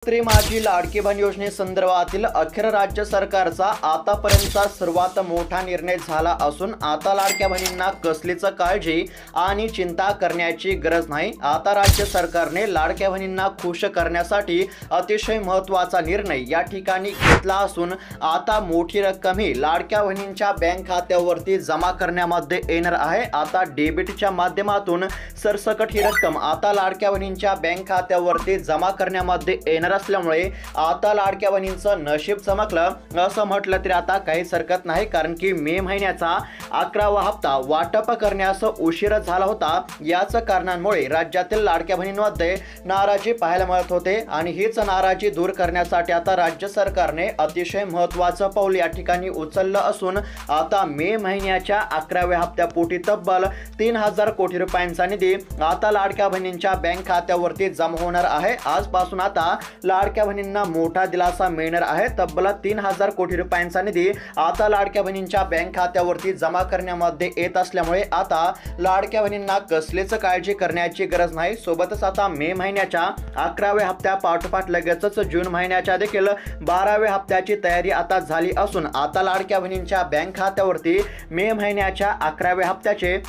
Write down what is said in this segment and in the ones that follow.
प्रधानमंत्री माझी लाडकी बहीण योजनेसंदर्भातील अखेर राज्य सरकारचा आतापर्यंतचा सर्वात मोठा निर्णय झाला असून आता लाडक्या बहिणींना कसलीच काळजी आणि चिंता करण्याची गरज नाही। आता राज्य सरकारने लाडक्या बहिणींना खुश करण्यासाठी अतिशय महत्त्वाचा निर्णय या ठिकाणी घेतला असून आता मोठी रक्कम ही लाडक्या बहिणींच्या बँक खात्यावरती जमा करण्यामध्ये येणार आहे। आता डेबिटच्या माध्यमातून सरसकट ही रक्कम आता लाडक्या बहिणींच्या बँक खात्यावरती जमा करण्यामध्ये येणार असल्यामुळे आता लाडक्या बहिणींचं नशीब चमकलं असं म्हटलं तरी आता काहीच हरकत नाही, कारण की मे महिन्याचा 11वा हप्ता वाटप करण्यास उशीर झाला होता। याच कारणांमुळे राज्यातील लाडक्या बहिणींमध्ये नाराजी पाहायला मिळत होते आणि हीच नाराजी दूर करण्यासाठी आता राज्य सरकारने अतिशय महत्त्वाचं पाऊल या ठिकाणी उचललं असून आता मे महिन्याच्या 11व्या हप्त्यापोटी तब्बल 3000 कोटी रुपयांचा निधी आता लाडक्या बहिणींच्या बँक खात्यावरती जमा होणार आहे। आजपासून आता लाडक्या बहिणींना मोठा दिलासा मिळणार आहे। तब्बल 3000 कोटी रुपयांचा निधी आता लाडक्या बहिणींच्या बँक खात्यावरती जमा करण्यामध्ये येत असल्यामुळे आता लाडक्या बहिणींना कसलीच काळजी करण्याची गरज नाही। सोबतच आता मे महिन्याच्या 11व्या हप्त्यापाठोपाठ लगेचच जून महिन्याच्या देखील 12व्या हप्त्याची तयारी आता झाली असून आता लाडक्या बहिणींच्या बँक खात्यावरती मे महिन्याच्या 11व्या हप्त्याचे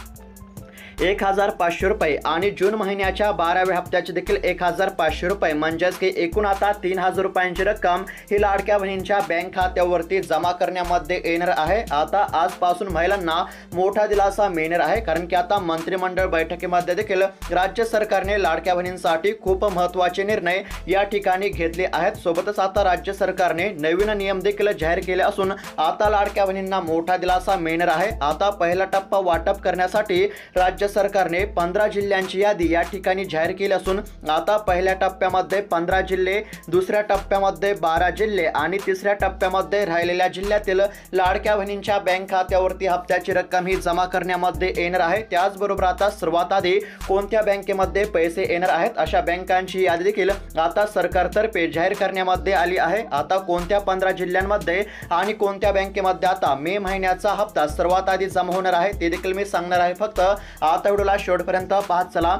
1500 रुपये आणि जून महिन्याच्या 12व्या हप्त्याचे देखील 1500 रुपये म्हणजेच की एकूण आता 3000 रुपयांची रक्कम ही लाडक्या बहिणींच्या बँक खात्यावरती जमा करण्यामध्ये येणार आहे। आता आजपासून महिलांना मोठा दिलासा मिळणार आहे, कारण की आता मंत्रिमंडळ बैठकीमध्ये देखील राज्य सरकारने लाडक्या बहिणींसाठी खूप महत्त्वाचे निर्णय या ठिकाणी घेतले आहेत। सोबतच आता राज्य सरकारने नवीन नियम देखील जाहीर केले असून आता लाडक्या बहिणींना मोठा दिलासा मिळणार आहे। आता पहिला टप्पा वाटप करण्यासाठी राज्य सरकारने 15 जिल्ह्यांची यादी या ठिकाणी जाहीर केली असून आता पहिल्या टप्प्यामध्ये 15 जिल्हे, दुसऱ्या टप्प्यामध्ये 12 जिल्हे आणि तिसऱ्या टप्प्यामध्ये राहिलेल्या जिल्ह्यातील लाडक्या बहिणींच्या बँक खात्यावरती हप्त्याची रक्कम ही जमा करण्यामध्ये येणार आहे। त्याचबरोबर आता सर्वात आधी कोणत्या बँकेमध्ये पैसे येणार आहेत अशा बँकांची यादी देखील आता सरकारतर्फे जाहीर करण्यामध्ये आली आहे। आता कोणत्या 15 जिल्ह्यांमध्ये आणि कोणत्या बँकेमध्ये आता मे महिन्याचा हप्ता सर्वात आधी जमा होणार आहे ते देखील मी सांगणार आहे। फक्त आता व्हिडिओला शेवटपर्यंत पाहत चला।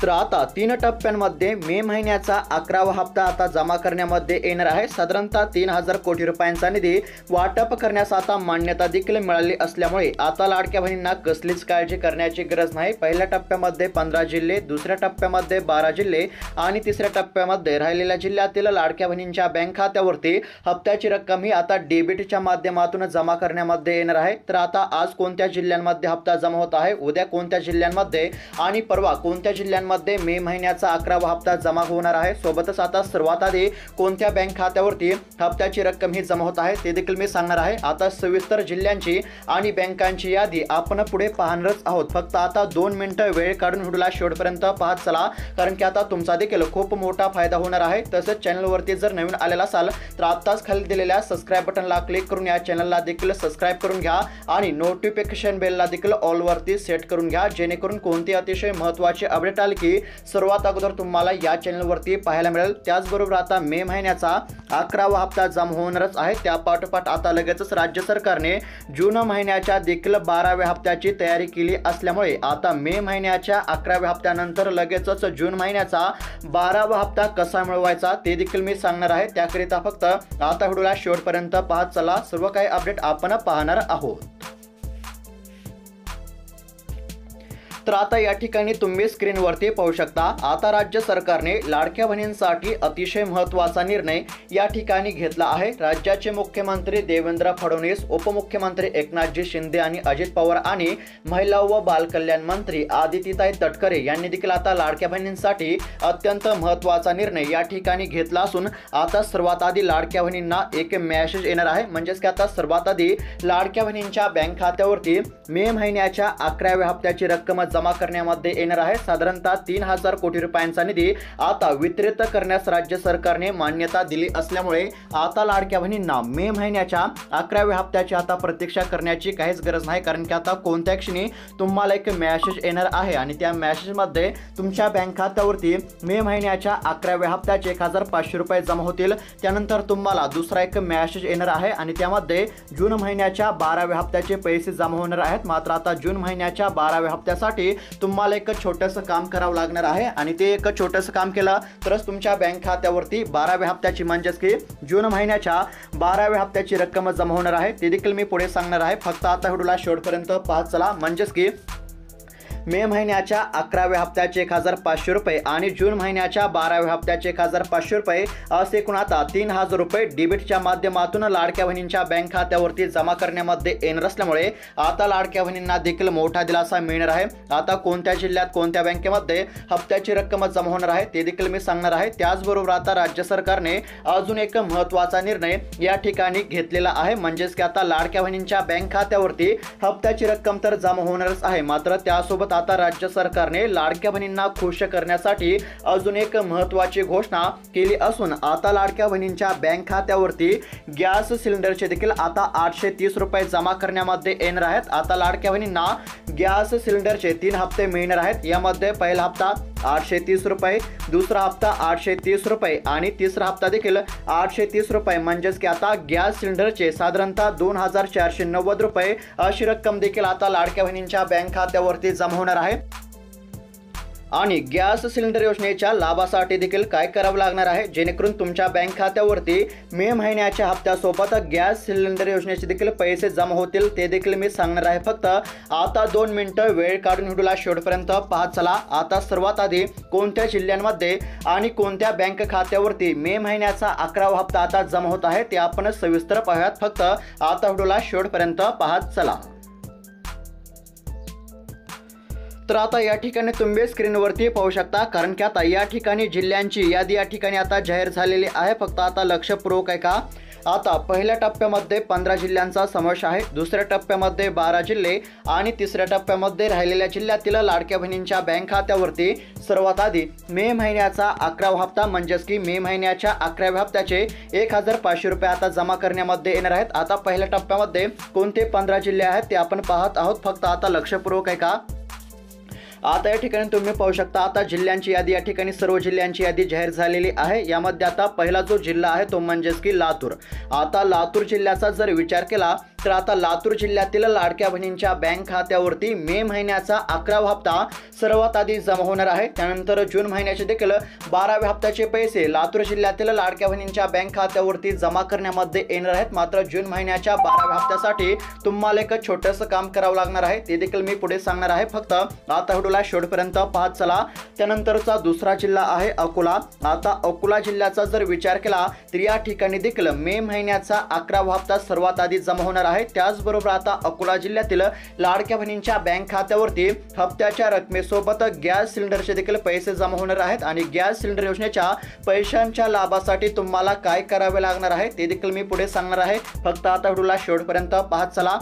तर आता 3 टप्प्यांमध्ये मे महिन्याचा 11वा हप्ता आता जमा करण्यामध्ये येणार आहे। साधारणतः 3000 कोटी रुपयांचा निधी वाटप करण्यास आता मान्यता देखील मिळाली असल्यामुळे आता लाडक्या बहिणींना कसलीच काळजी करण्याची गरज नाही। पहिल्या टप्प्यामध्ये 15 जिल्हे, दुसऱ्या टप्प्यामध्ये 12 जिल्हे आणि तिसऱ्या टप्प्यामध्ये राहिलेल्या जिल्ह्यातील लाडक्या बहिणींच्या बँक खात्यावरती हप्त्याची रक्कम ही आता डेबिटच्या माध्यमातून जमा करण्यामध्ये येणार आहे। तर आता आज कोणत्या जिल्ह्यांमध्ये हप्ता जमा होत आहे, उद्या कोणत्या जिल्ह्यांमध्ये आणि परवा कोणत्या जिल्ह्यांमध्ये मे महिन्याचा 11वा हप्ता जमा होणार आहे। सोबतच आता सर्वात आधी कोणत्या बँक खात्यावरती हप्त्याची रक्कम ही जमा होत आहे ते देखील मी सांगणार आहे। आता सविस्तर जिल्ह्यांची आणि बँकांची यादी आपण पुढे पाहणारच आहोत। फक्त आता 2 मिनिटं वेळ काढून व्हिडिओला शेवटपर्यंत पाहत चला, कारण की आता तुमचा देखील खूप मोठा फायदा होणार आहे। तसेच चॅनलवरती जर नवीन आलेला असाल तर आत्ताच खाली दिलेल्या सबस्क्राइब बटनला क्लिक करून या चॅनलला देखील सबस्क्राइब करून घ्या आणि नोटिफिकेशन बेलला देखील ऑल वरती सेट करून घ्या, जेणेकरून कोणती अतिशय महत्त्वाची अपडेट आली की सर्वात अगोदर तुम्हाला या चॅनलवरती पाहायला मिळेल। त्याचबरोबर आता मे महिन्याचा 11वा हप्ता जमा होणारच आहे। त्यापाठोपाठ आता लगेचच राज्य सरकारने जून महिन्याच्या देखील 12व्या हप्त्याची तयारी केली असल्यामुळे आता मे महिन्याच्या 11व्या हप्त्यानंतर लगेचच जून महिन्याचा 12वा हप्ता कसा मिळवायचा ते देखील मी सांगणार आहे। त्याकरिता फक्त आता व्हिडिओला शेवटपर्यंत पाहत चला, सर्व काही अपडेट आपण पाहणार आहोत। तर आता या ठिकाणी तुम्ही स्क्रीनवरती पाहू शकता आता राज्य सरकारने लाडक्या बहिणींसाठी अतिशय महत्त्वाचा निर्णय या ठिकाणी घेतला आहे। राज्याचे मुख्यमंत्री देवेंद्र फडणवीस, उपमुख्यमंत्री एकनाथजी शिंदे आणि अजित पवार आणि महिला व बालकल्याण मंत्री आदितीताई तटकरे यांनी देखील आता लाडक्या बहिणींसाठी अत्यंत महत्त्वाचा निर्णय या ठिकाणी घेतला असून आता सर्वात आधी लाडक्या बहिणींना एक मेसेज येणार आहे। म्हणजेच की आता सर्वात आधी लाडक्या बहिणींच्या बँक खात्यावरती मे महिन्याच्या 11व्या हप्त्याची रक्कम जमा करण्यामध्ये येणार आहे। साधारणतः 3000 कोटी रुपयांचा निधी आता वितरित करण्यास राज्य सरकारने मान्यता दिली असल्यामुळे आता लाडक्या बहिणींना मे महिन्याच्या 11व्या हप्त्याची आता प्रतीक्षा करण्याची काहीच गरज नाही, कारण की आता कोणत्या क्षणी तुम्हाला एक मेसेज येणार आहे आणि त्या मेसेजमध्ये तुमच्या बँक खात्यावरती मे महिन्याच्या 11व्या हप्त्याचे 1500 रुपये जमा होतील। त्यानंतर तुम्हाला दुसरा एक मेसेज येणार आहे आणि त्यामध्ये जून महिन्याच्या 12व्या हप्त्याचे पैसे जमा होणार आहेत। मात्र आता जून महिन्याच्या 12व्या हप्त्यासाठी करण्यासाठी तुम्हाला एक छोटंसं काम करावं लागणार आहे आणि ते एक छोटंसं काम केलं तरच तुमच्या बँक खात्यावरती 12व्या हप्त्याची म्हणजेच की जून महिन्याच्या 12व्या हप्त्याची रक्कम जमा होणार आहे। ते देखील मी पुढे सांगणार आहे, फक्त आता व्हिडिओला शेवटपर्यंत पाहत चला। म्हणजेच की मे महिन्याच्या 11व्या हप्त्याचे 1500 रुपये आणि जून महिन्याच्या 12व्या हप्त्याचे 1500 रुपये असे एकूण आता 3000 रुपये डेबिटच्या माध्यमातून लाडक्या बहिणींच्या बँक खात्यावरती जमा करण्यामध्ये येणार असल्यामुळे आता लाडक्या बहिणींना देखील मोठा दिलासा मिळणार आहे। आता कोणत्या जिल्ह्यात कोणत्या बँकेमध्ये हप्त्याची रक्कम जमा होणार आहे ते देखील मी सांगणार आहे। त्याचबरोबर आता राज्य सरकारने अजून एक महत्त्वाचा निर्णय या ठिकाणी घेतलेला आहे, म्हणजेच की आता लाडक्या बहिणींच्या बँक खात्यावरती हप्त्याची रक्कम तर जमा होणारच आहे, मात्र त्यासोबत आता राज्य सरकारने लाडक्या बहिणींना खुश करण्यासाठी अजून एक महत्त्वाची घोषणा केली असून आता लाडक्या बहिणींच्या बँक खात्यावरती गॅस सिलेंडरचे देखील आता 830 रुपये जमा करण्यामध्ये येणार आहेत। आता लाडक्या बहिणींना गॅस सिलेंडरचे 3 हप्ते मिळणार आहेत। यामध्ये पहिला हप्ता 830 रुपये, दुसरा हप्ता 830 रुपये आणि तिसरा हप्ता देखील 830 रुपये, म्हणजेच की आता गॅस सिलेंडरचे साधारणतः 2490 रुपये अशी रक्कम देखील आता लाडक्या बहिणींच्या बँक खात्यावरती जमा होणार आहे। आणि गॅस सिलेंडर योजनेच्या लाभासाठी देखील काय करावं लागणार आहे जेणेकरून तुमच्या बँक खात्यावरती मे महिन्याच्या हप्त्यासोबत गॅस सिलेंडर योजनेचे देखील पैसे जमा होतील ते देखील मी सांगणार आहे। फक्त आता 2 मिनिटं वेळ काढून व्हिडिओला शेवटपर्यंत पाहत चला। आता सर्वात आधी कोणत्या जिल्ह्यांमध्ये आणि कोणत्या बँक खात्यावरती मे महिन्याचा 11वा हप्ता आता जमा होत आहे ते आपण सविस्तर पाहूयात। फक्त आता व्हिडिओला शेवटपर्यंत पाहत चला। तर आता या ठिकाणी तुम्ही स्क्रीनवरती पाहू शकता, कारण की आता या ठिकाणी जिल्ह्यांची यादी या ठिकाणी आता जाहीर झालेली आहे। फक्त आता लक्षपूर्वक आहे का, आता पहिल्या टप्प्यामध्ये 15 जिल्ह्यांचा समावेश आहे, दुसऱ्या टप्प्यामध्ये 12 जिल्हे आणि तिसऱ्या टप्प्यामध्ये राहिलेल्या जिल्ह्यातील लाडक्या बहिणींच्या बँक खात्यावरती सर्वात आधी मे महिन्याचा 11वा हप्ता म्हणजेच की मे महिन्याच्या 11व्या हप्त्याचे 1500 रुपये आता जमा करण्यामध्ये येणार आहेत। आता पहिल्या टप्प्यामध्ये कोणते 15 जिल्हे आहेत ते आपण पाहत आहोत। फक्त आता लक्षपूर्वक आहे का, आता या ठिकाणी तुम्ही पाहू शकता आता जिल्ह्यांची यादी या ठिकाणी सर्व जिल्ह्यांची यादी जाहीर झालेली आहे। यामध्ये आता पहिला जो जिल्हा आहे तो म्हणजेच की लातूर। आता लातूर जिल्ह्याचा जर विचार केला तर आता लातूर जिल्ह्यातील लाडक्या बहिणींच्या बँक खात्यावरती मे महिन्याचा 11वा हप्ता सर्वात आधी जमा होणार आहे। त्यानंतर जून महिन्याचे देखील 12व्या हप्त्याचे पैसे लातूर जिल्ह्यातील लाडक्या बहिणींच्या बँक खात्यावरती जमा करण्यामध्ये येणार आहेत। मात्र जून महिन्याच्या 12व्या हप्त्यासाठी तुम्हाला एक छोटंसं काम करावं लागणार आहे, ते देखील मी पुढे सांगणार आहे। फक्त आता व्हिडिओला शेवटपर्यंत पाहत चला। त्यानंतरचा दुसरा जिल्हा आहे अकोला। आता अकोला जिल्ह्याचा जर विचार केला तर या ठिकाणी देखील मे महिन्याचा 11वा हप्ता सर्वात आधी जमा होणार आहे। त्याचबरोबर आता अकोला जिल्ह्यातील लाडक्या बहिणींच्या बँक खात्यावरती हप्त्याच्या रकमेसोबत गॅस सिलेंडरचे देखील पैसे जमा होणार आहेत आणि गॅस सिलेंडर योजनेच्या पैशांच्या लाभासाठी तुम्हाला काय करावे लागणार आहे ते देखील मी पुढे सांगणार आहे। फक्त आता व्हिडिओला शेवटपर्यंत पाहत चला।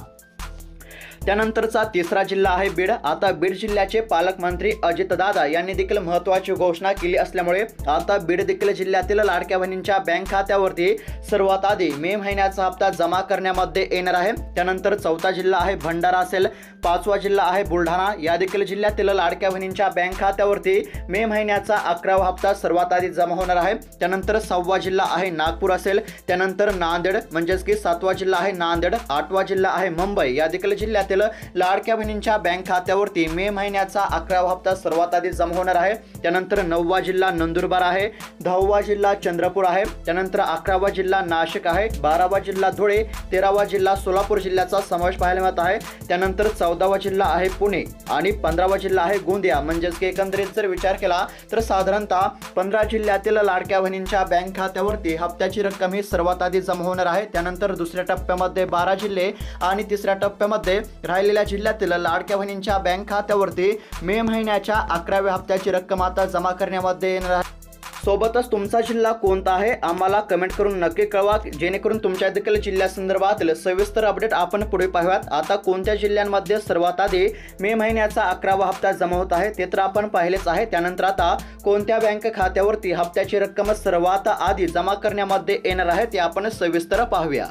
त्यानंतरचा तिसरा जिल्हा आहे बीड। आता बीड जिल्ह्याचे पालकमंत्री अजितदादा यांनी देखील महत्त्वाची घोषणा केली असल्यामुळे आता बीड देखील जिल्ह्यातील लाडक्या बहिणींच्या बँक खात्यावरती सर्वात आधी मे महिन्याचा हप्ता जमा करण्यामध्ये येणार आहे। त्यानंतर चौथा जिल्हा आहे भंडारा असेल, पाचवा जिल्हा आहे बुलढाणा। या देखील जिल्ह्यातील लाडक्या बहिणींच्या बँक खात्यावरती मे महिन्याचा 11वा हप्ता सर्वात आधी जमा होणार आहे। त्यानंतर 6वा जिल्हा आहे नागपूर असेल, त्यानंतर नांदेड म्हणजेच की 7वा जिल्हा आहे नांदेड, 8वा जिल्हा आहे मुंबई। या देखील जिल्ह्यातील लाडक्या बहिणींच्या बँक खात्यावरती मे महिन्याचा 11वा हप्ता सर्वात आधी जमा होणार आहे। त्यानंतर 9वा जिल्हा नंदुरबार आहे, 10वा जिल्हा चंद्रपूर आहे, त्यानंतर 11वा जिल्हा नाशिक आहे, 12वा जिल्हा धुळे, 13वा जिल्हा सोलापूर जिल्ह्याचा समावेश पाहायला मिळत आहे। त्यानंतर 14वा जिल्हा आहे पुणे आणि 15वा जिल्हा आहे गोंदिया। म्हणजेच की एकंदरीत जर विचार केला तर साधारणतः 15 जिल्ह्यातील लाडक्या बहिणींच्या बँक खात्यावरती हप्त्याची रक्कम ही सर्वात आधी जमा होणार आहे। त्यानंतर दुसऱ्या टप्प्यामध्ये 12 जिल्हे आणि तिसऱ्या टप्प्यामध्ये राहिलेल्या जिल्ह्यातील लाडक्या बहिणींच्या बँक खात्यावरती मे महिन्याच्या 11व्या हप्त्याची रक्कम आता जमा करण्यामध्ये येणार आहे। सोबतच तुमचा जिल्हा कोणता आहे आम्हाला कमेंट करून नक्की कळवा, जेणेकरून तुमच्या देखील जिल्ह्यासंदर्भातील सविस्तर अपडेट आपण पुढे पाहूयात। आता कोणत्या जिल्ह्यांमध्ये सर्वात आधी मे महिन्याचा 11वा हप्ता जमा होत आहे ते तर आपण पाहिलेच आहे। त्यानंतर आता कोणत्या बँक खात्यावरती हप्त्याची रक्कम सर्वात आधी जमा करण्यामध्ये येणार आहे ते आपण सविस्तर पाहूया।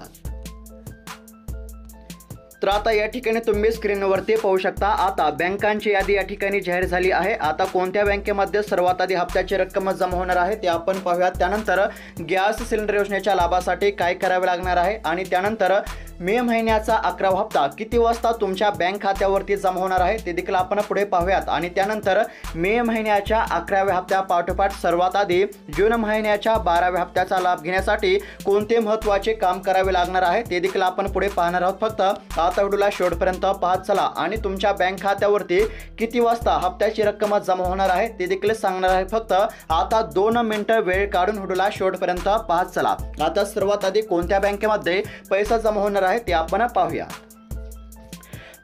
तर आता या ठिकाणी तुम्ही स्क्रीनवरती पाहू शकता। आता बँकांची यादी या ठिकाणी जाहीर झाली आहे। आता कोणत्या बँकेमध्ये सर्वात आधी हप्त्याची रक्कम जमा होणार आहे ते आपण पाहूयात। त्यानंतर गॅस सिलेंडर योजनेच्या लाभासाठी काय करावे लागणार आहे आणि त्यानंतर मे महिन्याचा 11वा हप्ता किती वाजता तुमच्या बँक खात्यावरती जमा होणार आहे ते देखील आपण पुढे पाहूयात। आणि त्यानंतर मे महिन्याच्या 11व्या हप्त्यापाठोपाठ सर्वात आधी जून महिन्याच्या 12व्या हप्त्याचा लाभ घेण्यासाठी कोणते महत्त्वाचे काम करावे लागणार आहे ते देखील आपण पुढे पाहणार आहोत। फक्त आता व्हिडिओला शेवटपर्यंत पाहत चला आणि तुमच्या बँक खात्यावरती किती वाजता हप्त्याची रक्कम जमा होणार आहे ते देखील सांगणार आहे। फक्त आता 2 मिनिटं वेळ काढून व्हिडिओला शेवटपर्यंत पाहत चला। आता सर्वात आधी कोणत्या बँकेमध्ये पैसा जमा होणार आहे ते आपण पाहूया।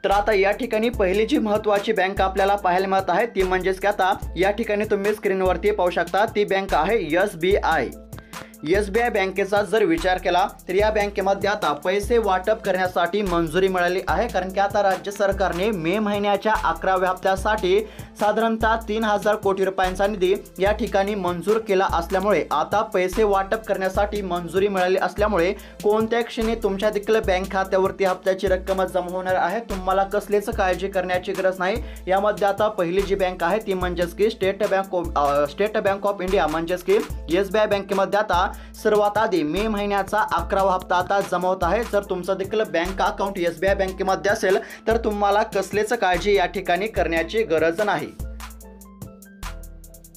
तर आता या ठिकाणी पहिली जी महत्त्वाची बँक आपल्याला पाहायला मिळत आहे ती म्हणजेच की आता या ठिकाणी तुम्ही स्क्रीनवरती पाहू शकता ती बँक आहे SBI। SBI बँकेचा जर विचार केला तर या बँकेमध्ये आता पैसे वाटप करण्यासाठी मंजुरी मिळाली आहे। कारण की आता राज्य सरकारने मे महिन्याच्या 11व्या हप्त्यासाठी साधारणतः 3000 कोटी रुपयांचा निधी या ठिकाणी मंजूर केला असल्यामुळे आता पैसे वाटप करण्यासाठी मंजुरी मिळाली असल्यामुळे कोणत्या क्षणी तुमच्या देखील बँक खात्यावरती हप्त्याची रक्कम जमा होणार आहे। तुम्हाला कसलीच काळजी करण्याची गरज नाही। यामध्ये आता पहिली जी बँक आहे ती म्हणजेच की स्टेट बँक ऑफ इंडिया म्हणजेच की SBI बँकेमध्ये आता सर्वात आधी मे महिन्याचा 11वा हप्ता आता जमा होत आहे। जर तुमचं देखील बँक अकाउंट SBI बँकेमध्ये असेल तर तुम्हाला कसलीच काळजी या ठिकाणी करण्याची गरज नाही।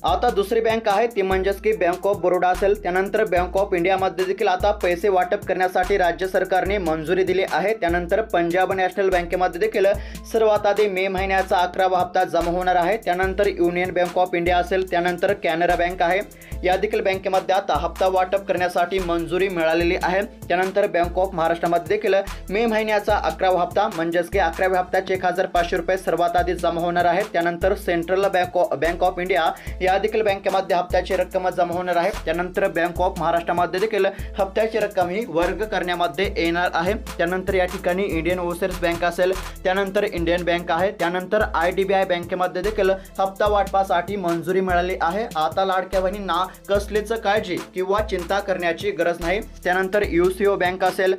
आता दुसरी बँक आहे ती म्हणजेच की बँक ऑफ बरोडा असेल। त्यानंतर बँक ऑफ इंडियामध्ये देखील आता पैसे वाटप करण्यासाठी राज्य सरकारने मंजुरी दिली आहे। त्यानंतर पंजाब नॅशनल बँकेमध्ये देखील सर्वात आधी मे महिन्याचा 11वा हप्ता जमा होणार आहे। त्यानंतर युनियन बँक ऑफ इंडिया असेल, त्यानंतर कॅनरा बँक आहे, या देखील बँकेमध्ये आता हप्ता वाटप करण्यासाठी मंजुरी मिळालेली आहे। त्यानंतर बँक ऑफ महाराष्ट्रामध्ये देखील मे महिन्याचा 11वा हप्ता म्हणजेच की 11व्या हप्त्याचे 1500 रुपये सर्वात आधी जमा होणार आहेत। त्यानंतर सेंट्रल बँक ऑफ इंडिया या देखील बँकेमध्ये हप्त्याची रक्कम जमा होणार आहे। त्यानंतर बँक ऑफ महाराष्ट्रामध्ये देखील हप्त्याची रक्कम ही वर्ग करण्यामध्ये येणार आहे। त्यानंतर या ठिकाणी इंडियन ओव्हरसीज बँक असेल, त्यानंतर इंडियन बँक आहे, त्यानंतर IDBI बँकेमध्ये देखील हप्ता वाटपासाठी मंजुरी मिळाली आहे। आता लाडक्या बहिणींना कसलीच काळजी किंवा चिंता करण्याची गरज नाही। त्यानंतर UCO बँक असेल,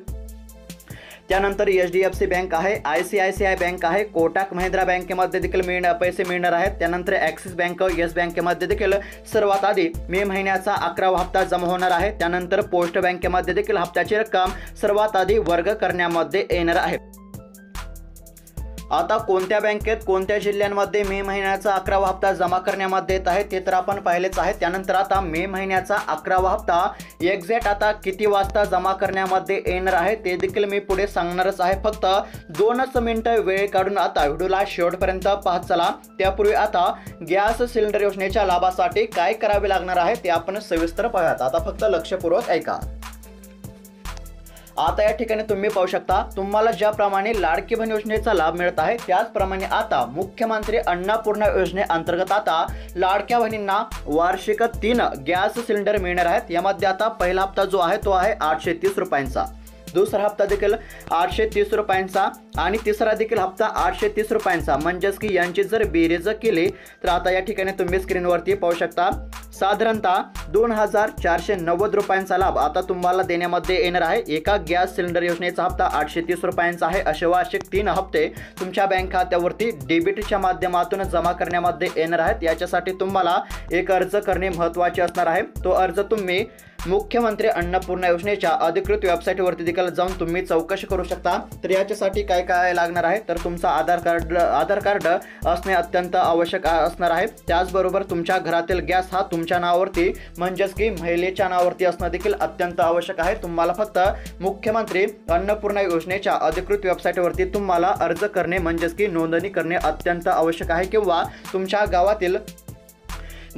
त्यानंतर HDFC बँक आहे, ICICI बँक आहे, कोटक महिंद्रा बँकेमध्ये देखील पैसे मिळणार आहेत। त्यानंतर ॲक्सिस बँक येस बँकेमध्ये देखील सर्वात आधी मे महिन्याचा 11वा हप्ता जमा होणार आहे। त्यानंतर पोस्ट बँकेमध्ये देखील हप्त्याची रक्कम सर्वात आधी वर्ग करण्यामध्ये येणार आहे। आता कोणत्या बँकेत कोणत्या जिल्ह्यांमध्ये मे महिन्याचा 11वा हप्ता जमा करण्यामध्ये येत आहे ते तर आपण पाहिलेच आहे। त्यानंतर आता मे महिन्याचा 11वा हप्ता एक्झॅक्ट आता किती वाजता जमा करण्यामध्ये येणार आहे ते देखील मी पुढे सांगणारच आहे। फक्त 2 मिनिटं वेळ काढून आता व्हिडिओला शेवटपर्यंत पाहत चला। त्यापूर्वी आता गॅस सिलेंडर योजनेच्या लाभासाठी काय करावे लागणार आहे ते आपण सविस्तर पाहूयात। आता फक्त लक्षपूर्वक ऐका। आता या ठिकाणी तुम्ही पाहू शकता तुम्हाला ज्याप्रमाणे लाडकी बहीण योजनेचा लाभ मिळत आहे त्याचप्रमाणे आता मुख्यमंत्री अन्नपूर्णा योजनेअंतर्गत आता लाडक्या बहिणींना वार्षिक 3 गॅस सिलेंडर मिळणार आहेत। यामध्ये आता पहिला हप्ता जो आहे तो आहे 830 रुपयांचा, दुसरा हप्ता देखील 830 रुपयांचा आणि तिसरा देखील हप्ता 830 रुपयांचा। म्हणजेच की यांची जर बेरीज केली तर आता या ठिकाणी तुम्ही स्क्रीनवरती पाहू शकता साधारणतः 2490 रुपयांचा लाभ आता तुम्हाला देण्यामध्ये येणार आहे। एका गॅस सिलेंडर योजनेचा हप्ता 830 रुपयांचा आहे। असे वार्षिक 3 हप्ते तुमच्या बँक खात्यावरती डेबिटच्या माध्यमातून जमा करण्यामध्ये येणार आहेत। याच्यासाठी तुम्हाला एक अर्ज करणे महत्त्वाचे असणार आहे। तो अर्ज तुम्ही मुख्यमंत्री अन्नपूर्णा योजनेच्या अधिकृत वेबसाईटवरती देखील जाऊन तुम्ही चौकशी करू शकता। तर याच्यासाठी काय काय लागणार आहे तर तुमचा आधार कार्ड असणे अत्यंत आवश्यक असणार आहे। त्याचबरोबर तुमच्या घरातील गॅस हा तुमच्या नावावरती म्हणजेच की महिलेच्या नावावरती असणं देखील अत्यंत आवश्यक आहे। तुम्हाला फक्त मुख्यमंत्री अन्नपूर्णा योजनेच्या अधिकृत वेबसाईटवरती तुम्हाला अर्ज करणे म्हणजेच की नोंदणी करणे अत्यंत आवश्यक आहे, किंवा तुमच्या गावातील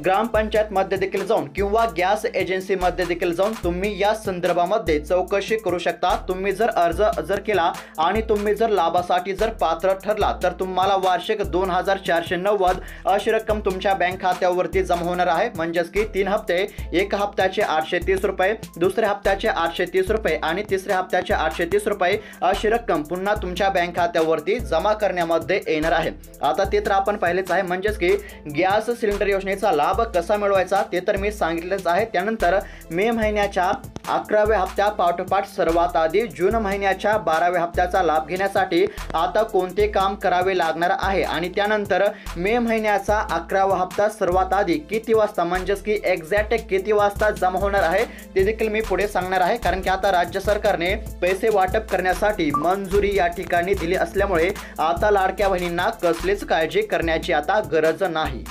ग्रामपंचायतमध्ये देखील जाऊन किंवा गॅस एजन्सीमध्ये देखील जाऊन तुम्ही या संदर्भामध्ये चौकशी करू शकता। तुम्ही जर अर्ज केला आणि तुम्ही जर लाभासाठी जर पात्र ठरला तर तुम्हाला वार्षिक 2490 अशी रक्कम तुमच्या बँक खात्यावरती जमा होणार आहे। म्हणजेच की 3 हप्ते, एक हप्त्याचे 830 रुपये, दुसऱ्या हप्त्याचे 830 रुपये आणि तिसऱ्या हप्त्याचे 830 रुपये अशी रक्कम पुन्हा तुमच्या बँक खात्यावरती जमा करण्यामध्ये येणार आहे। आता ते तर आपण पाहिलेच आहे। म्हणजेच की गॅस सिलेंडर योजनेचा लाभ कसा मिळवायचा ते तर मी सांगितलेच आहे। त्यानंतर मे महिन्याच्या 11व्या हप्त्यापाठोपाठ सर्वात आधी जून महिन्याच्या 12व्या हप्त्याचा लाभ घेण्यासाठी आता कोणते काम करावे लागणार आहे आणि त्यानंतर मे महिन्याचा 11वा हप्ता सर्वात आधी किती वाजता म्हणजेच की एक्झॅक्ट किती वाजता जमा होणार आहे ते देखील मी पुढे सांगणार आहे। कारण की आता राज्य सरकारने पैसे वाटप करण्यासाठी मंजुरी या ठिकाणी दिली असल्यामुळे आता लाडक्या बहिणींना कसलीच काळजी करण्याची आता गरज नाही।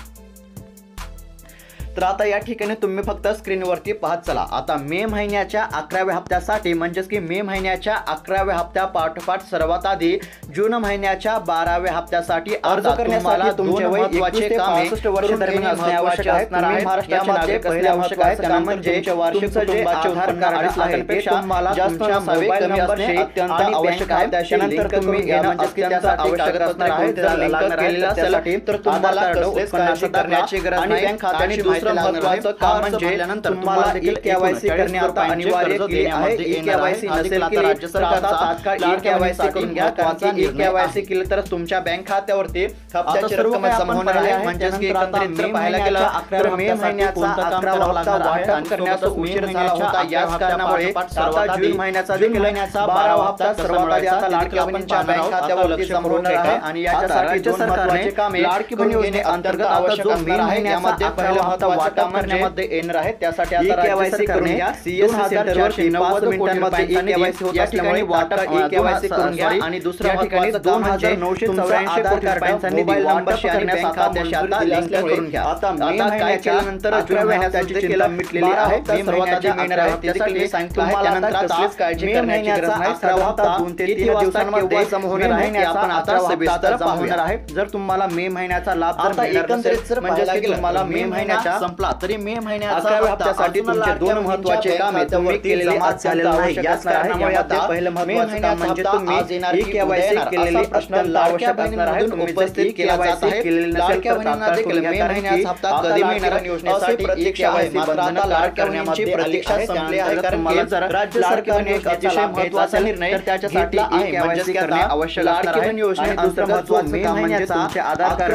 तर आता या ठिकाणी तुम्ही फक्त स्क्रीनवरती पाहत चला। आता मे महिन्याच्या 11व्या हप्त्यासाठी म्हणजेच की मे महिन्याच्या 11व्या हप्त्यापाठोपाठ सर्वात आधी जून महिन्याच्या 12व्या हप्त्यासाठी अर्ज करण्यासाठी तुमचे वय 21 ते 65 वर्ष दरम्यान असणे आवश्यक आहे। महाराष्ट्राचे नागरिक असणे आवश्यक आहे। त्यानंतर तुमचे वार्षिक कुटुंबाचे आधार कार्ड लाखांपेक्षा तुम्हाला तुमच्या मोबाईल नंबरने अत्यंत आवश्यक आहे। त्यानंतर तुम्ही अत्यंत आवश्यक असणार आहे। जर लिंक केलेला असेल तर तुम्हाला कसलीच काळजी करण्याची गरज नाही। बँक खात्याची महत्त्वाचं काम म्हणजे तुम्हाला ई-केवायसी करणे आता अनिवार्य केले आहे। ई-केवायसी नसेल तर राज्य सरकारचा तात्काळ ई-केवायसी करून घ्या। कारण ई-केवायसी केलं तर तुमच्या बँक खात्यावरती हप्त्याची रक्कम जमा होणार आहे। म्हणजेच की एकंदरीत जर पाहायला गेलं तर मे महिन्याचा 11वा हप्ता वाटप करण्यास उशीर झाला होता। याच कारणामुळे आता जून महिन्याचा 12वा हप्ता सर्वात आधी आता लाडक्या बहिणींच्या बँक खात्यावरती जमा होणार आहे आणि याच्यासाठी दोन महत्त्वाचे कामे लाडकी बहीण योजने अंतर्गत आता जो मे महिन्यामध्ये पहिला हप्ता वाटप करण्यामध्ये येणार आहे त्यासाठी आता केवायसी करून घ्या। सीएससी सेंटरवर 90 मिनिटांमध्ये केवायसी होत असल्यामुळे वाटप केवायसी करून घ्या आणि दुसऱ्या ठिकाणी 2984 कोटी रुपयांचा मोबाईल नंबर आणि बँक खात्याशी आता लिंक करून घ्या। आता काय केल्यानंतर जून महिन्याची चिंता मिटलेली आहे। मे महिन्याची मिळणार आहे त्यासाठी सांगितलं आहे। त्यानंतर कसलीच काळजी करण्याची गरज नाही। 11वा हप्ता 2 ते 3 दिवसांमध्ये जमा होणार आहे। आपण आता सविस्तर जमा होणार आहे। जर तुम्हाला मे महिन्याचा लाभ आता एकंदरीत जर म्हणजे तुम्हाला मे महिन्याच्या संपला तरी मे महिन्याच्या 11व्या हप्त्यासाठी तुमचे दोन महत्त्वाचे काम तुम्ही केलेले झालेले नाही। याच कारणामुळे आता पहिलं महत्त्वाचं काम म्हणजे तुम्ही ई-केवायसी केलेली असणं आवश्यक असणार आहे। तुम्ही उपस्थित केवायसी केलेली नसेल तर तात्काळ करून घ्या। कारण की हप्ता कधी मिळणार योजनेसाठी ई-केवायसी बंधन लाडक्या बहिणींची प्रतीक्षा संपली आहे। कारण की राज्य सरकारने एक अतिशय महत्त्वाचा निर्णय तर त्याच्यासाठी ई-केवायसी करणे आवश्यक असणार आहे। दुसरं महत्त्वाचं काम म्हणजे तुमचे आधार कार्ड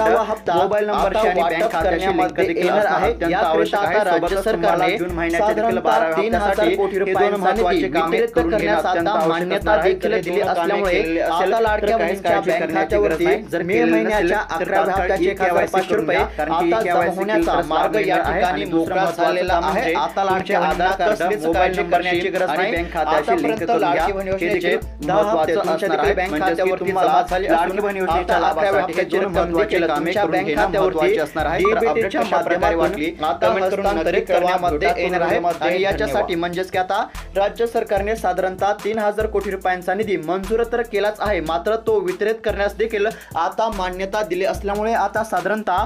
मोबाईल नंबरशी आणि बँक खात्याशी लिंक येणार आहे। याकरिता आता राज्य सरकारने जून महिन्याच्या 12,000 कोटी रुपये महत्त्वाचे कामे करण्यास आता मान्यता देखील दिली असल्यामुळे आता लाडक्या बहिणींच्या बँक खात्यावरती जर मे महिन्याच्या 11व्या हप्त्याचे केवायसी 500 रुपये आता जमा होण्याचा मार्ग या ठिकाणी मोकळा झालेला आहे। आता लाडक्या आधार कार्ड मोबाईल करण्याची गरज नाही। बँक खात्याशी लिंक करून घ्या। हे 10 हप्ते असणार आहे। बँक खात्यावरती जमा झाले लाडकी बहीण योजनेच्या लाभासाठी जे महत्त्वाचे कामे बँक खात्यावरती असणार आहे। तर अपडेटच्या माध्यमातून आता हस्तांतरित करण्यामध्ये येणार आहे आणि याच्यासाठी म्हणजेच की आता राज्य सरकारने साधारणतः 3000 कोटी रुपयांचा निधी मंजूर तर केलाच आहे मात्र तो वितरित करण्यास देखील आता मान्यता दिली असल्यामुळे आता साधारणतः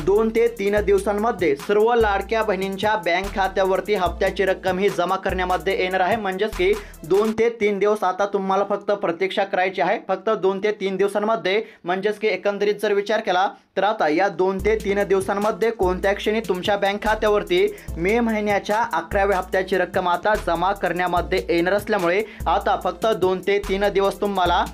2 ते 3 दिवसांमध्ये सर्व लाडक्या बहिणींच्या बँक खात्यावरती हप्त्याची रक्कम ही जमा करण्यामध्ये येणार आहे। म्हणजेच की 2 ते 3 दिवस आता तुम्हाला फक्त प्रतीक्षा करायची आहे। फक्त 2 ते 3 दिवसांमध्ये म्हणजेच की एकंदरीत जर विचार केला तर आता या 2 ते 3 दिवसांमध्ये कोणत्या क्षणी तुमच्या बँक खात्यावरती मे महिन्याच्या 11व्या हप्त्याची रक्कम आता जमा करण्यामध्ये येणार असल्यामुळे आता फक्त 2 ते 3 दिवस तुम्हाला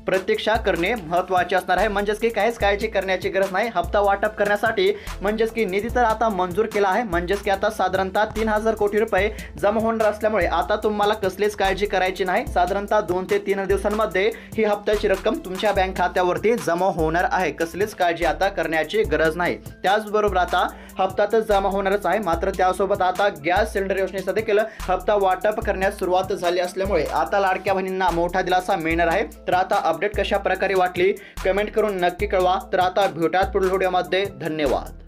प्रतीक्षा करणे महत्त्वाचे असणार आहे। म्हणजेच की काहीच काळजी करण्याची गरज नाही। हप्ता वाटप करण्यासाठी म्हणजेच की निधी तर आता मंजूर केला आहे। म्हणजेच की आता साधारणतः 3000 कोटी रुपये जमा होणार असल्यामुळे आता तुम्हाला कसलीच काळजी करायची नाही। साधारणतः 2 ते 3 दिवसांमध्ये ही हप्त्याची रक्कम तुमच्या बँक खात्यावरती जमा होणार आहे। कसलीच काळजी आता करण्याची गरज नाही। त्याचबरोबर आता हप्ता तर जमा होणारच आहे मात्र त्यासोबत आता गॅस सिलेंडर योजनेचा देखील हप्ता वाटप करण्यास सुरुवात झाली असल्यामुळे आता लाडक्या बहिणींना मोठा दिलासा मिळणार आहे। तर आता अपडेट कशा प्रकारे वाटली कमेंट करून नक्की कळवा। तर आता भेटूयात पुढील व्हिडिओमध्ये। धन्यवाद।